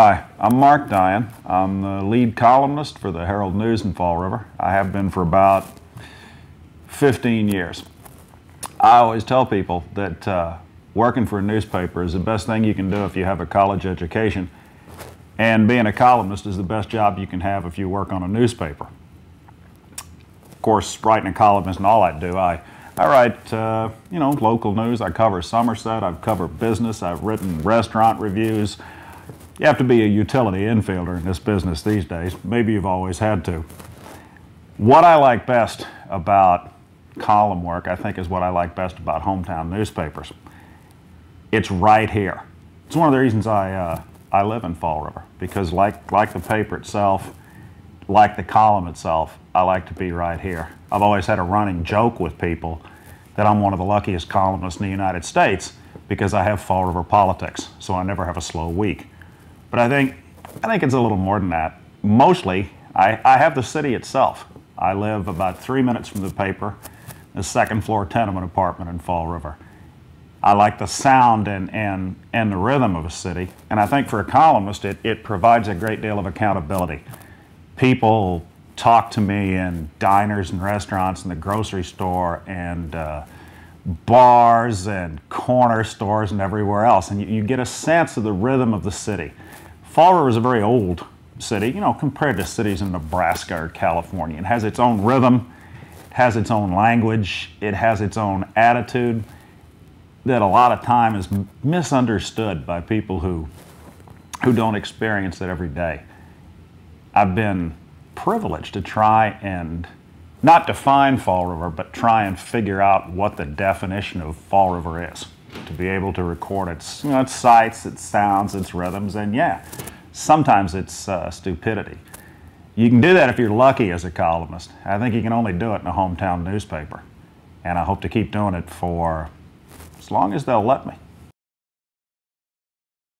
Hi, I'm Marc Dion. I'm the lead columnist for the Herald News in Fall River. I have been for about 15 years. I always tell people that working for a newspaper is the best thing you can do if you have a college education, and being a columnist is the best job you can have if you work on a newspaper. Of course, writing a column isn't all I do. I write, local news. I cover Somerset. I've covered business. I've written restaurant reviews. You have to be a utility infielder in this business these days. Maybe you've always had to. What I like best about column work, I think, is what I like best about hometown newspapers. It's right here. It's one of the reasons I live in Fall River, because like the paper itself, like the column itself, I like to be right here. I've always had a running joke with people that I'm one of the luckiest columnists in the United States because I have Fall River politics, so I never have a slow week. But I think it's a little more than that. Mostly, I have the city itself. I live about 3 minutes from the paper, a second-floor tenement apartment in Fall River. I like the sound and the rhythm of a city, and I think for a columnist, it provides a great deal of accountability. People talk to me in diners and restaurants and the grocery store and bars and corner stores and everywhere else, and you get a sense of the rhythm of the city. Fall River is a very old city, compared to cities in Nebraska or California. It has its own rhythm, it has its own language, it has its own attitude that a lot of time is misunderstood by people who don't experience it every day. I've been privileged to try and not define Fall River, but try and figure out what the definition of Fall River is. To be able to record its, its sights, its sounds, its rhythms, and yeah, sometimes it's stupidity. You can do that if you're lucky as a columnist. I think you can only do it in a hometown newspaper, and I hope to keep doing it for as long as they'll let me.